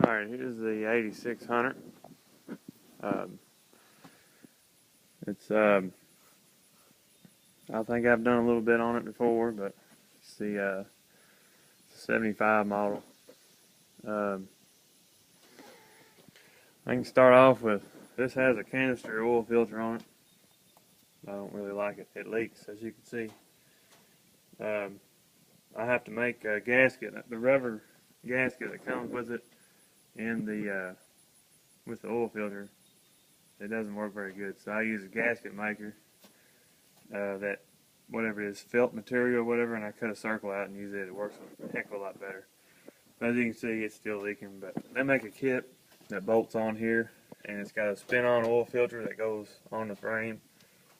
Alright, here's the 8600. It's I think I've done a little bit on it before, but it's the 75 model. I can start off with, this has a canister oil filter on it. I don't really like it. It leaks, as you can see. I have to make a gasket, the rubber gasket that comes with it, and with the oil filter. It doesn't work very good, so I use a gasket maker that whatever it is, felt material or whatever, and I cut a circle out and use it. It works a heck of a lot better. As you can see, it's still leaking, but they make a kit that bolts on here, and it's got a spin-on oil filter that goes on the frame,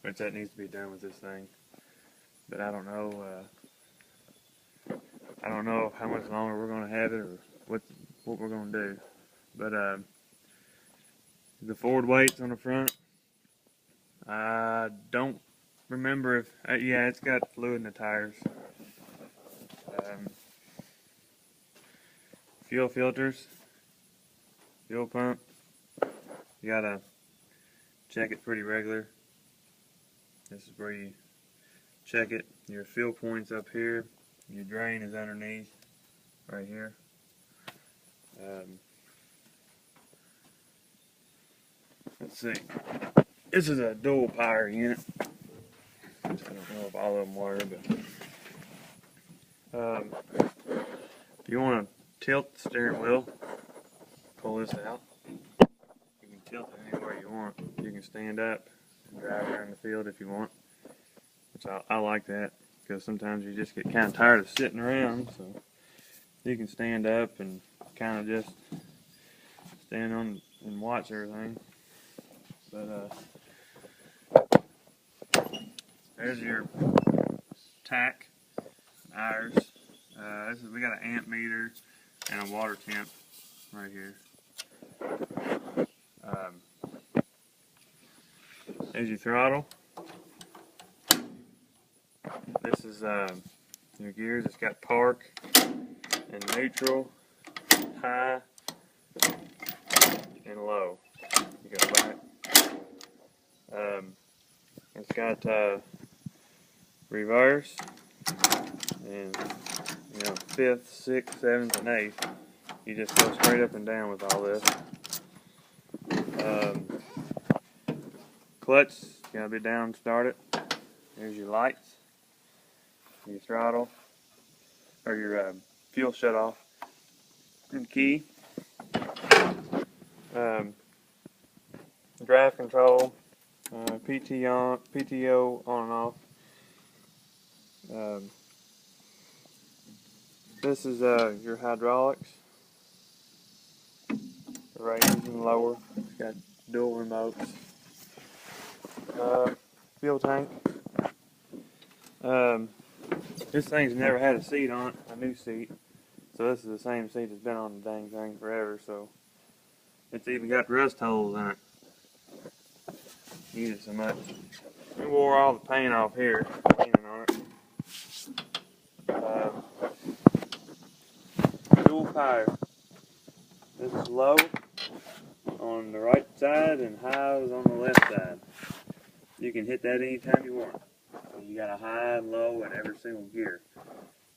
which that needs to be done with this thing. But I don't know how much longer we're going to have it or what we're going to do. But the Ford weights on the front, I don't remember if, yeah, it's got fluid in the tires. Fuel filters, fuel pump, you gotta check it pretty regular. This is where you check it. Your fuel point's up here, your drain is underneath, right here. Let's see, this is a dual power unit. I don't know if all of them were, but if you want to tilt the steering wheel, pull this out. You can tilt it anywhere you want. You can stand up and drive around the field if you want, which I like that, because sometimes you just get kind of tired of sitting around, so you can stand up and kind of just stand on and watch everything. But there's your tack, tires. We got an amp meter and a water temp right here. There's your throttle. This is your gears. It's got park and neutral, high, and low. You go back. It's got reverse and fifth, sixth, seventh, and eighth. You just go straight up and down with all this. Clutch, you gotta be down, start it. There's your lights, your throttle, or your fuel shut off, and key. Drive control, PTO on and off. This is your hydraulics, raise and lower. It's got dual remotes. Fuel tank. This thing's never had a seat on it, a new seat. So this is the same seat that's been on the dang thing forever. So it's even got rust holes in it. Use it so much. We wore all the paint off here, cleaning on it. Dual power. This is low on the right side and high is on the left side. You can hit that anytime you want. So you got a high and low in every single gear.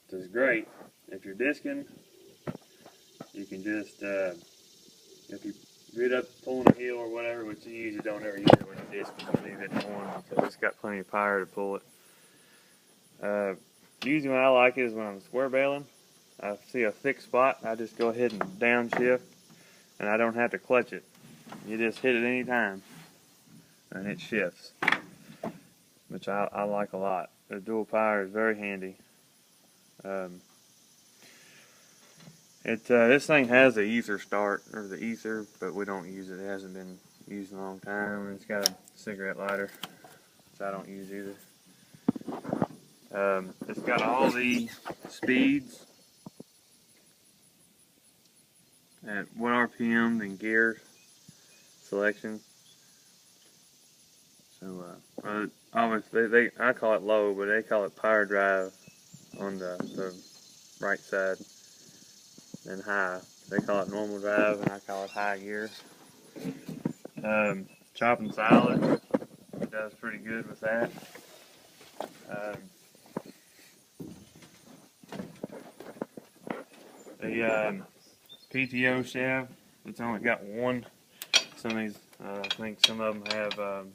This is great. If you're discing, you can just, if you get up pulling a hill or whatever, which you usually don't ever use it when you're discing, you leave it in one because it's got plenty of power to pull it. Usually when I like it is when I'm square bailing. I see a thick spot, I just go ahead and downshift, and I don't have to clutch it. You just hit it anytime, and it shifts, which I like a lot. The dual power is very handy. This thing has the ether start, or the ether, but we don't use it. It hasn't been used in a long time. And it's got a cigarette lighter, which I don't use either. It's got all the speeds at what RPM and gear selection. So obviously I call it low, but they call it power drive on the right side, and high. They call it normal drive, and I call it high gear. Chopping salad, it does pretty good with that. The PTO shaft, it's only got one. Some of these, I think some of them have,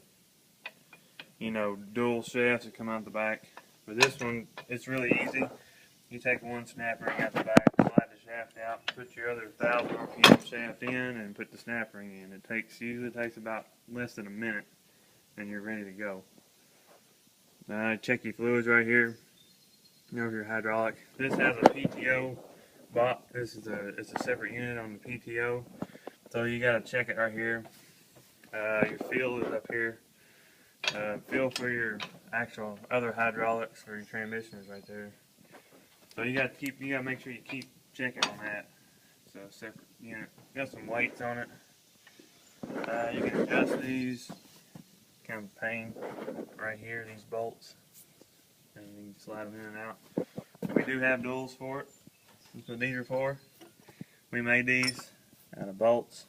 dual shafts that come out the back. But this one, it's really easy. You take one snap ring out the back, slide the shaft out, put your other 1000 RPM shaft in, and put the snap ring in. It usually takes about less than a minute, and you're ready to go. Check your fluids right here. Over your hydraulic. This has a PTO box. It's a separate unit on the PTO, so you gotta check it right here. Your feel is up here. Feel for your actual other hydraulics for your transmission is right there. So you gotta make sure you keep checking on that. It's a separate unit. Got some weights on it. You can adjust these. Kind of pain right here, these bolts, and you can slide them in and out. We do have duals for it. That's what these are for. We made these out of bolts.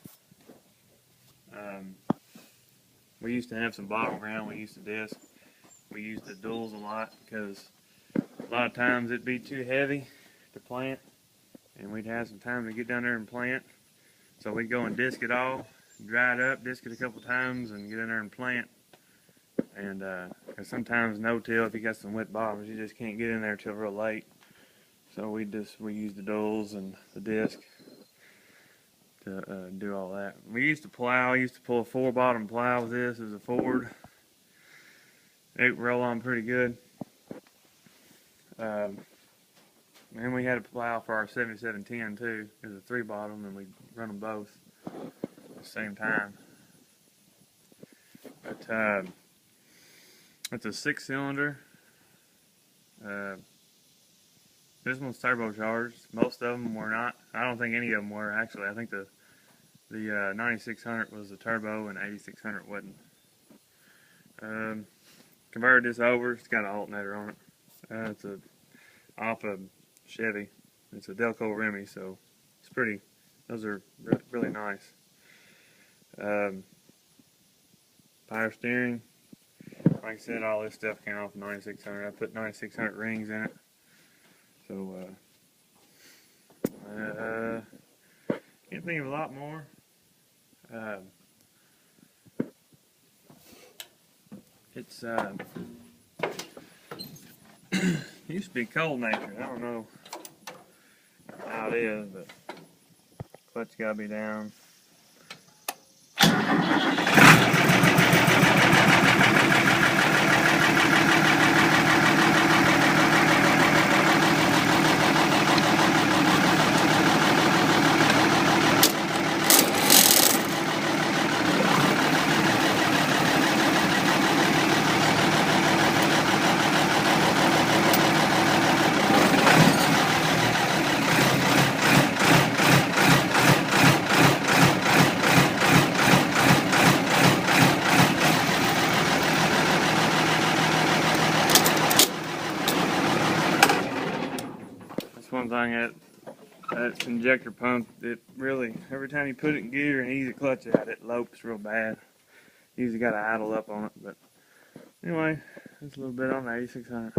We used to have some bottom ground. We used to disc. We used the duals a lot because a lot of times it'd be too heavy to plant, and we'd have some time to get down there and plant. So we'd go and disc it all, dry it up, disc it a couple times, and get in there and plant. And cause sometimes no-till, if you got some wet bottoms, you just can't get in there till real late. So we use the duals and the disc to do all that. We used to plow. I used to pull a 4-bottom plow with this. It was a Ford. It would roll on pretty good. And we had a plow for our 7710 too. It was a 3-bottom, and we run them both at the same time. But it's a 6-cylinder. This one's turbocharged. Most of them were not. I don't think any of them were, actually. I think the 9600 was the turbo and 8600 wasn't. Converted this over. It's got an alternator on it. It's off a Chevy. It's a Delco Remy, so it's pretty. Those are really nice. Power steering. Like I said, all this stuff came off 9600. I put 9600 rings in it. So, can't think of a lot more. It's used to be cold natured. I don't know how it is, but clutch gotta be down. One thing that injector pump, it really, every time you put it in gear and ease the clutch out, it lopes real bad. You usually got to idle up on it, but anyway, that's a little bit on the 8600.